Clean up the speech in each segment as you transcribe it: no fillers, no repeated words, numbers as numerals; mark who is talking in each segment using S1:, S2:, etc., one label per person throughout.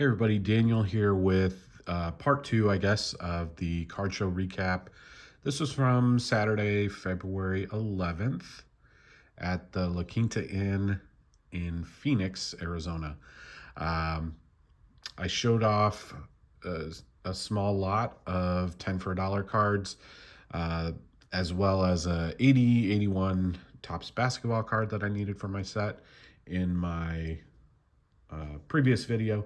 S1: Hey everybody, Daniel here with part two, I guess, of the card show recap. This was from Saturday, February 11th at the Quinta Inn in Phoenix, Arizona. Um, I showed off a small lot of 10 for a dollar cards, uh, as well as a 80, 81 Topps basketball card that I needed for my set in my previous video.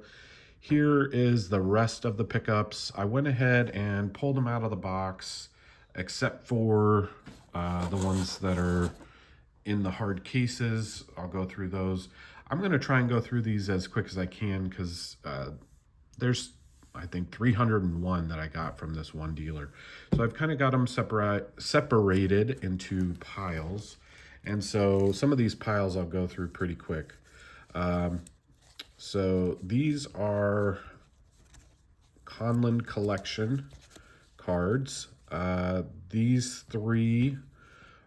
S1: Here is the rest of the pickups. I went ahead and pulled them out of the box, except for the ones that are in the hard cases. I'll go through those. I'm going to try and go through these as quick as I can because there's, I think, 301 that I got from this one dealer. So I've kind of got them separated into piles. And so some of these piles I'll go through pretty quick. So these are Conlon Collection cards. These three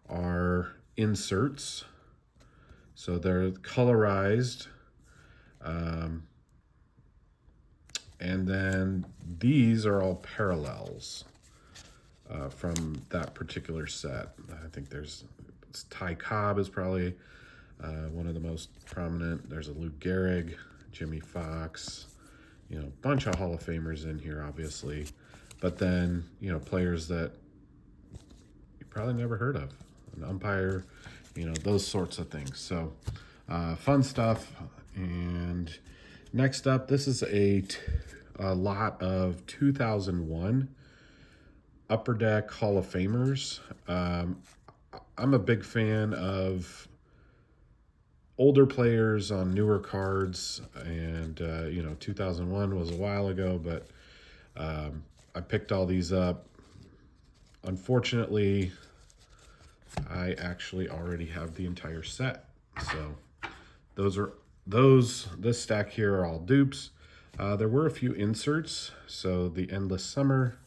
S1: are inserts. So they're colorized. And then these are all parallels from that particular set. I think Ty Cobb is probably one of the most prominent. There's a Lou Gehrig, Jimmy Fox, a bunch of Hall of Famers in here, obviously. But then, players that you probably never heard of, an umpire, those sorts of things. So fun stuff. And next up, this is a lot of 2001 Upper Deck Hall of Famers. I'm a big fan of older players on newer cards, and 2001 was a while ago, but I picked all these up. Unfortunately, I actually already have the entire set, so this stack here are all dupes. There were a few inserts, so the Endless Summer,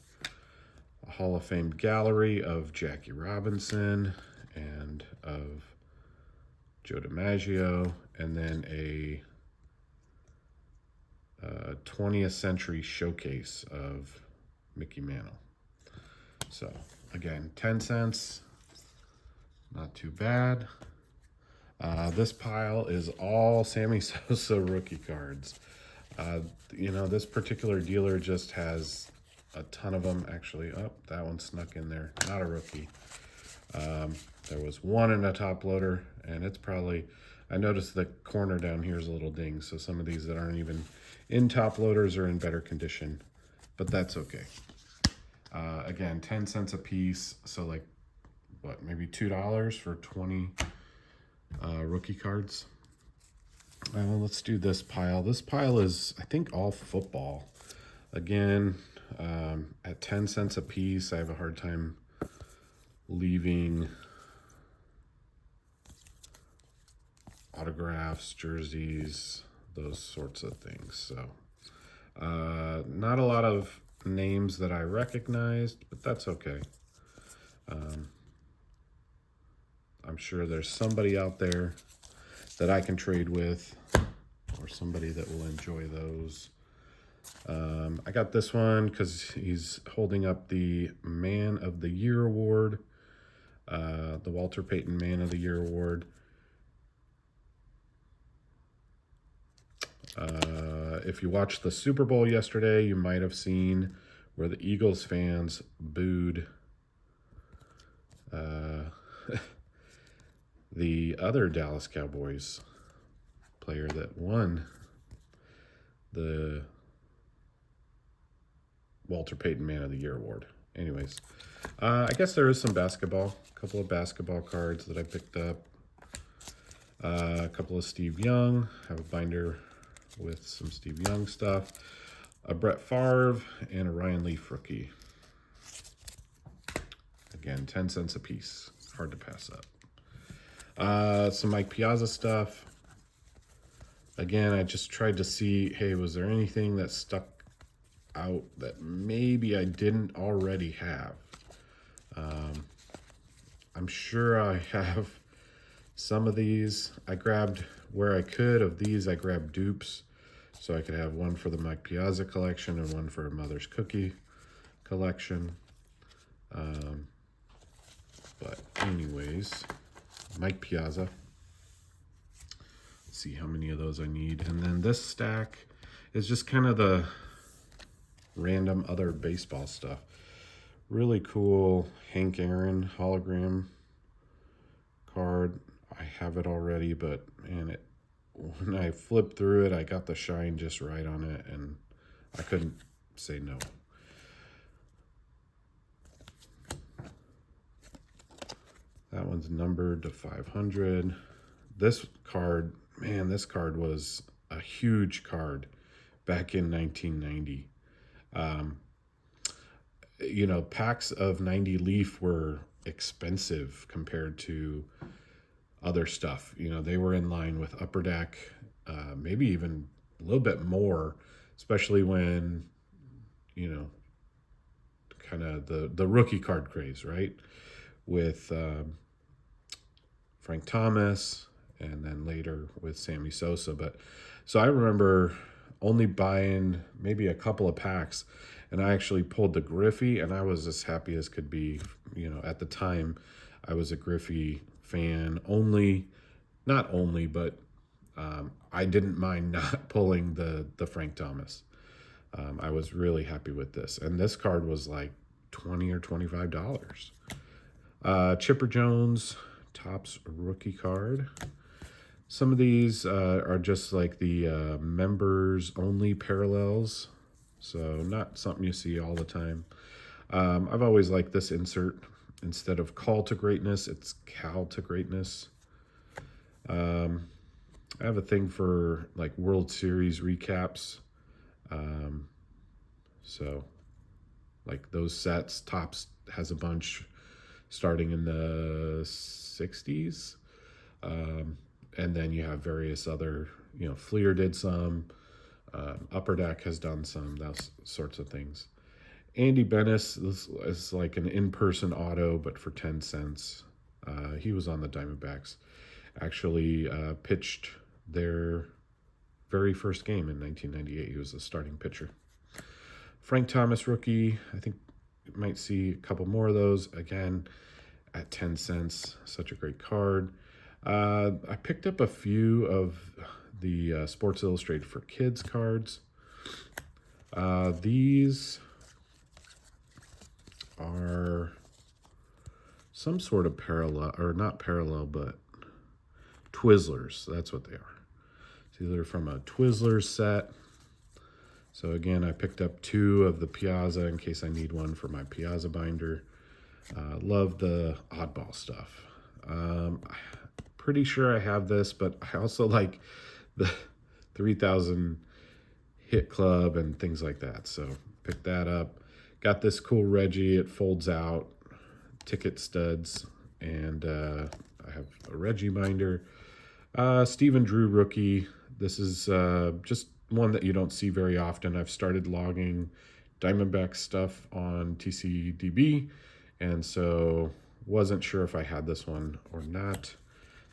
S1: a Hall of Fame gallery of Jackie Robinson and of Joe DiMaggio, and then a 20th century showcase of Mickey Mantle. So again, 10 cents, not too bad. This pile is all Sammy Sosa rookie cards. This particular dealer just has a ton of them. Actually, that one snuck in there, not a rookie. There was one in a top loader, and it's probably, I noticed the corner down here is a little ding, so some of these that aren't even in top loaders are in better condition, but that's okay. Again, 10 cents a piece, so like, what, maybe $2 for 20 rookie cards. Let's do this pile. This pile is, I think, all football. Again, at 10 cents a piece, I have a hard time leaving autographs, jerseys, those sorts of things. So not a lot of names that I recognized, but that's okay. I'm sure there's somebody out there that I can trade with, or somebody that will enjoy those. I got this one because he's holding up the Man of the Year award, the Walter Payton Man of the Year award. If you watched the Super Bowl yesterday, you might have seen where the Eagles fans booed the other Dallas Cowboys player that won the Walter Payton Man of the Year award. Anyways, I guess there is some basketball, a couple of basketball cards that I picked up. A couple of Steve Young, have a binder with some Steve Young stuff, a Brett Favre, and a Ryan Leaf rookie. Again, 10 cents a piece, hard to pass up. Some Mike Piazza stuff. Again, I just tried to see, hey, was there anything that stuck out that maybe I didn't already have? I'm sure I have some of these. I grabbed, where I could of these, I grabbed dupes. So I could have one for the Mike Piazza collection and one for Mother's Cookie collection. But anyways, Mike Piazza. Let's see how many of those I need. And then this stack is just kind of the random other baseball stuff. Really cool Hank Aaron hologram card. I have it already, but man, when I flipped through it, I got the shine just right on it, and I couldn't say no. That one's numbered to 500. This card, man, this card was a huge card back in 1990. You know, packs of 90 Leaf were expensive compared to other stuff. You know, they were in line with Upper Deck, maybe even a little bit more, especially when, you know, kind of the rookie card craze, right? With Frank Thomas, and then later with Sammy Sosa. But so I remember only buying maybe a couple of packs, and I actually pulled the Griffey, and I was as happy as could be. You know, at the time, I was a Griffey fan only, not only, but I didn't mind not pulling the Frank Thomas. I was really happy with this, and this card was like $20 or $25. Chipper Jones, Topps rookie card. Some of these are just like the members only parallels, so not something you see all the time. I've always liked this insert. Instead of Call to Greatness, it's Cal to Greatness. I have a thing for like World Series recaps. So like those sets, Topps has a bunch starting in the 60s. And then you have various other, you know, Fleer did some, Upper Deck has done some, those sorts of things. Andy Bennis, this is like an in-person auto, but for 10 cents. He was on the Diamondbacks. Actually pitched their very first game in 1998. He was the starting pitcher. Frank Thomas rookie, I think you might see a couple more of those. Again, at 10 cents, such a great card. I picked up a few of the Sports Illustrated for Kids cards. These are some sort of parallel, or not parallel, but Twizzlers. That's what they are. It's either from a Twizzlers set. So again, I picked up 2 of the Piazza in case I need one for my Piazza binder. Love the oddball stuff. Pretty sure I have this, but I also like the 3000 Hit Club and things like that. So picked that up. Got this cool Reggie. It folds out, ticket studs, and I have a Reggie binder. Stephen Drew rookie. This is just one that you don't see very often. I've started logging Diamondback stuff on TCDB, and so wasn't sure if I had this one or not.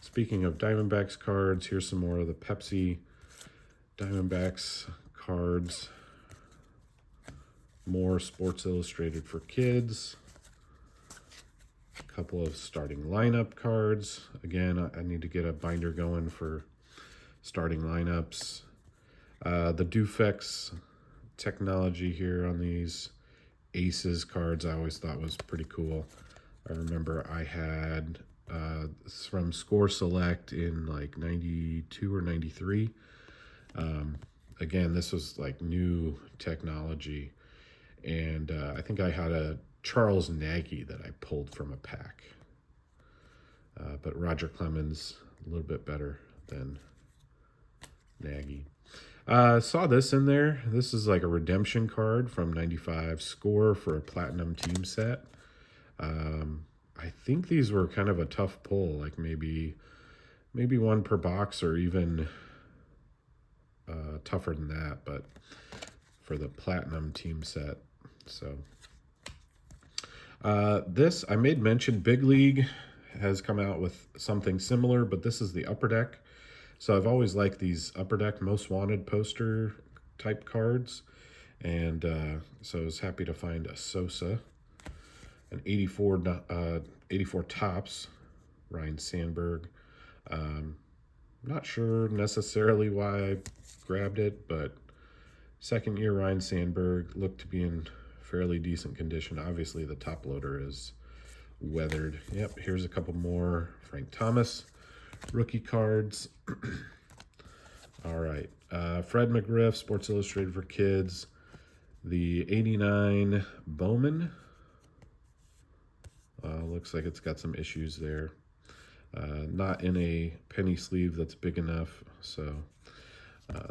S1: Speaking of Diamondbacks cards, here's some more of the Pepsi Diamondbacks cards. More Sports Illustrated for Kids. A couple of starting lineup cards. Again, I need to get a binder going for starting lineups. The Dufex technology here on these Aces cards I always thought was pretty cool. I remember I had from Score Select in like 92 or 93. Again, this was like new technology. And I think I had a Charles Nagy that I pulled from a pack. But Roger Clemens, a little bit better than Nagy. Saw this in there. This is like a redemption card from 95 Score for a Platinum team set. I think these were kind of a tough pull, like maybe one per box or even tougher than that, but for the Platinum team set. So this, I made mention, Big League has come out with something similar, but this is the Upper Deck. So I've always liked these Upper Deck Most Wanted poster type cards. And so I was happy to find a Sosa, an 84 tops, Ryan Sandberg. Not sure necessarily why I grabbed it, but second year Ryan Sandberg looked to be in fairly decent condition. Obviously the top loader is weathered. Yep, here's a couple more Frank Thomas rookie cards. All right, Fred McGriff, Sports Illustrated for Kids. The 89 Bowman. Looks like it's got some issues there. Not in a penny sleeve that's big enough, so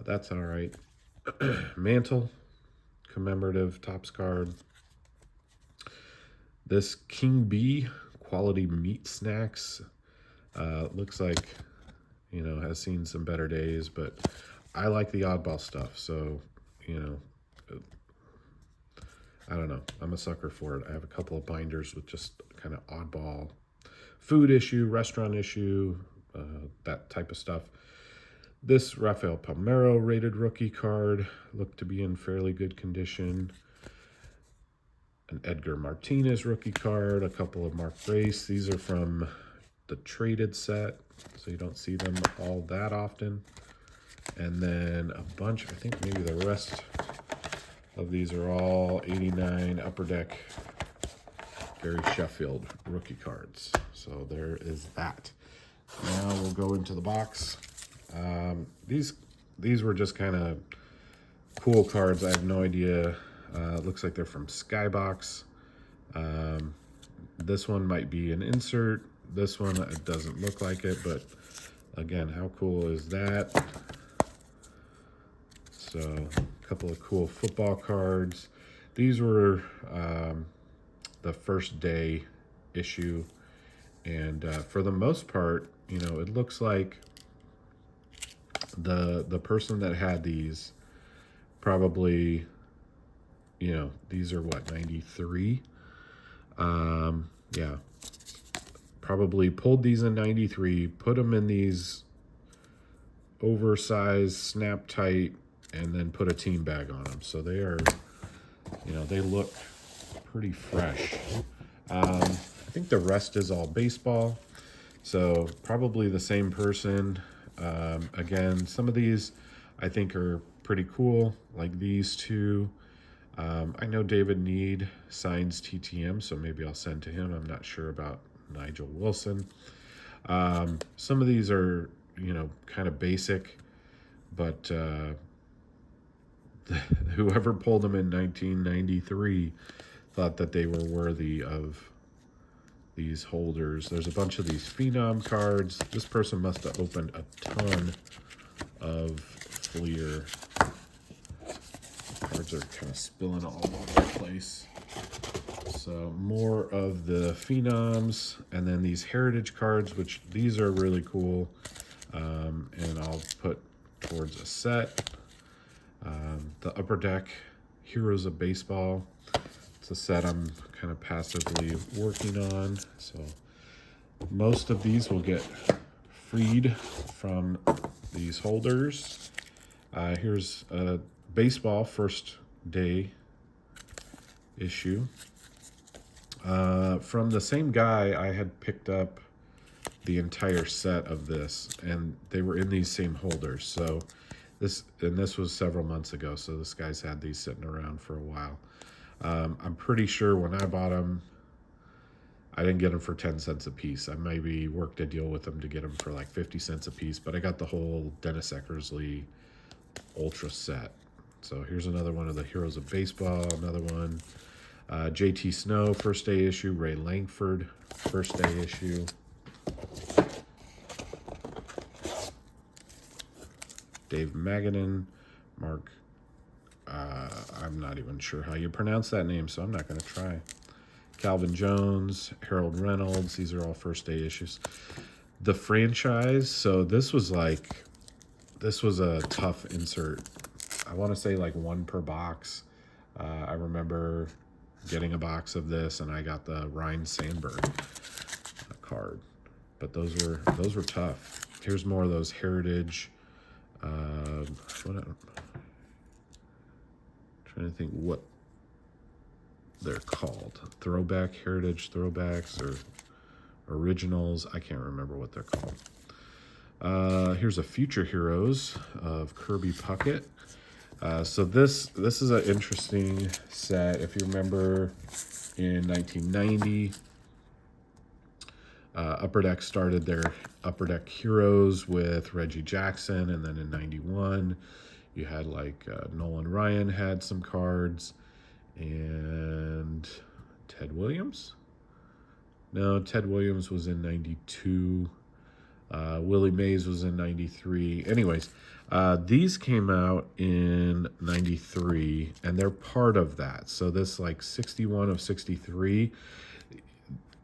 S1: that's all right. Mantle, commemorative Topps card. This King B quality meat snacks. Looks like, you know, has seen some better days, but I like the oddball stuff, so, you know, I don't know. I'm a sucker for it. I have a couple of binders with just kind of oddball food issue, restaurant issue, that type of stuff. This Rafael Palmeiro rated rookie card looked to be in fairly good condition. An Edgar Martinez rookie card, a couple of Mark Grace. These are from the traded set, so you don't see them all that often. And then a bunch, I think maybe the rest of these are all 89 Upper Deck Gary Sheffield rookie cards. So there is that. Now we'll go into the box. These were just kind of cool cards. I have no idea. It looks like they're from Skybox. This one might be an insert. This one, it doesn't look like it, but again, how cool is that? So a couple of cool football cards. These were the first day issue, and for the most part, you know, it looks like the person that had these probably, you know, these are what, 93? Yeah, probably pulled these in 93, put them in these oversized snap tight, and then put a team bag on them. So they are, you know, they look pretty fresh. I think the rest is all baseball, so probably the same person. Again, some of these I think are pretty cool, like these two. I know David Need signs TTM, so maybe I'll send to him. I'm not sure about Nigel Wilson. Some of these are, you know, kind of basic, but whoever pulled them in 1993 thought that they were worthy of these holders. There's a bunch of these Phenom cards. This person must have opened a ton of Fleer. Cards are kind of spilling all over the place. So more of the Phenoms, and then these Heritage cards, which these are really cool, and I'll put towards a set. The Upper Deck Heroes of Baseball. It's a set I'm kind of passively working on, so most of these will get freed from these holders. Here's a baseball first day issue. From the same guy, I had picked up the entire set of this, and they were in these same holders. So this was several months ago, so this guy's had these sitting around for a while. I'm pretty sure when I bought them, I didn't get them for 10 cents a piece. I maybe worked a deal with them to get them for like 50 cents a piece, but I got the whole Dennis Eckersley Ultra set. So here's another one of the Heroes of Baseball, another one. JT Snow, first day issue. Ray Langford, first day issue. Dave Magadan, Mark, I'm not even sure how you pronounce that name, so I'm not going to try. Calvin Jones, Harold Reynolds, these are all first day issues. The franchise, so this was a tough insert. I want to say like one per box. I remember getting a box of this, and I got the Ryan Sandberg card, but those were tough. Here's more of those heritage. Trying to think what they're called. Throwback, heritage throwbacks, or originals. I can't remember what they're called. Here's a Future Heroes of Kirby Puckett. So this is an interesting set. If you remember, in 1990, Upper Deck started their Upper Deck Heroes with Reggie Jackson, and then in 91, you had like Nolan Ryan had some cards, and Ted Williams? No, Ted Williams was in 92. Willie Mays was in 93. Anyways, these came out in 93, and they're part of that. So this like 61 of 63.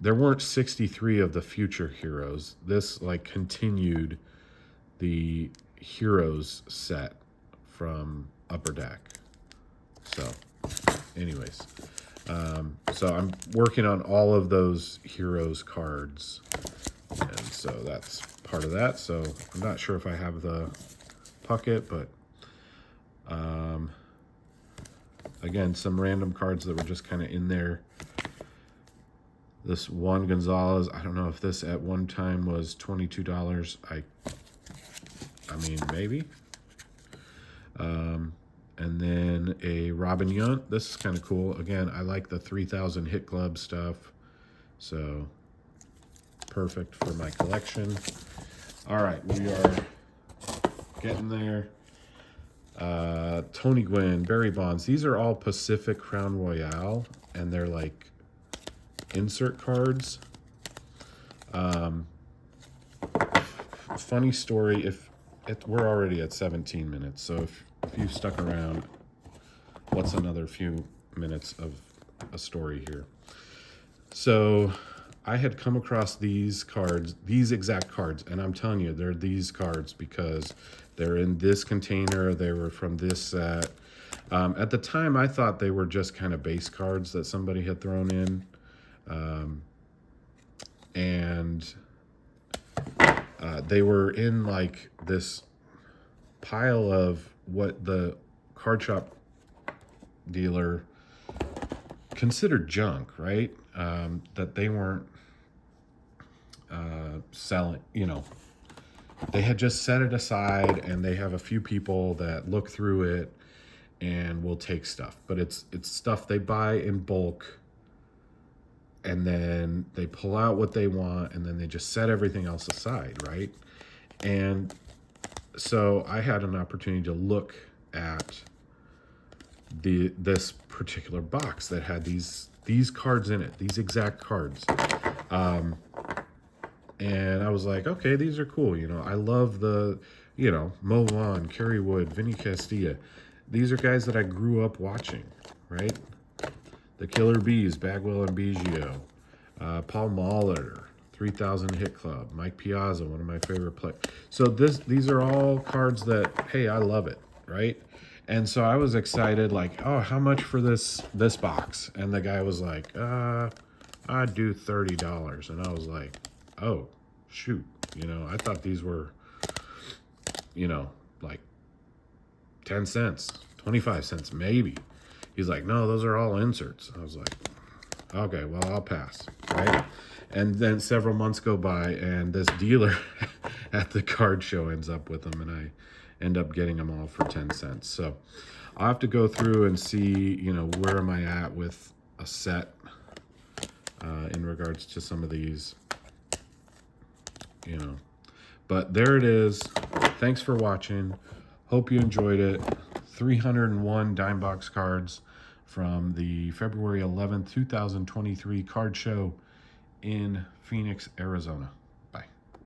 S1: There weren't 63 of the Future Heroes. This like continued the Heroes set from Upper Deck. So anyways, so I'm working on all of those Heroes cards, and so that's part of that. So I'm not sure if I have the Puckett, but again, some random cards that were just kind of in there. This Juan Gonzalez, I don't know if this at one time was $22. I mean, maybe. And then a Robin Yount. This is kind of cool. Again, I like the 3000 Hit Club stuff, so perfect for my collection. All right, we are getting there. Tony Gwynn, Barry Bonds. These are all Pacific Crown Royale, and they're like insert cards. Funny story, we're already at 17 minutes, so if you've stuck around, what's another few minutes of a story here? So I had come across these cards, these exact cards, and I'm telling you, they're these cards because they're in this container. They were from this set. At the time, I thought they were just kind of base cards that somebody had thrown in. And they were in like this pile of what the card shop dealer considered junk, right? That they weren't selling, you know. They had just set it aside, and they have a few people that look through it and will take stuff. But it's stuff they buy in bulk, and then they pull out what they want, and then they just set everything else aside, right? And so I had an opportunity to look at this particular box that had these cards in it, these exact cards. And I was like, okay, these are cool. You know, I love the, you know, Mo Vaughn, Kerry Wood, Vinny Castilla. These are guys that I grew up watching, right? The Killer Bees, Bagwell and Biggio. Paul Molitor, 3000 Hit Club. Mike Piazza, one of my favorite players. So these are all cards that, hey, I love it, right? And so I was excited, like, oh, how much for this box? And the guy was like, I'd do $30. And I was like, oh, shoot. You know, I thought these were, you know, like 10 cents, 25 cents, maybe. He's like, no, those are all inserts. I was like, okay, well, I'll pass, right? And then several months go by, and this dealer at the card show ends up with them, and I end up getting them all for 10 cents. So I'll have to go through and see, you know, where am I at with a set in regards to some of these, you know. But there it is. Thanks for watching. Hope you enjoyed it. 301 dime box cards from the February 11th, 2023 card show in Phoenix, Arizona.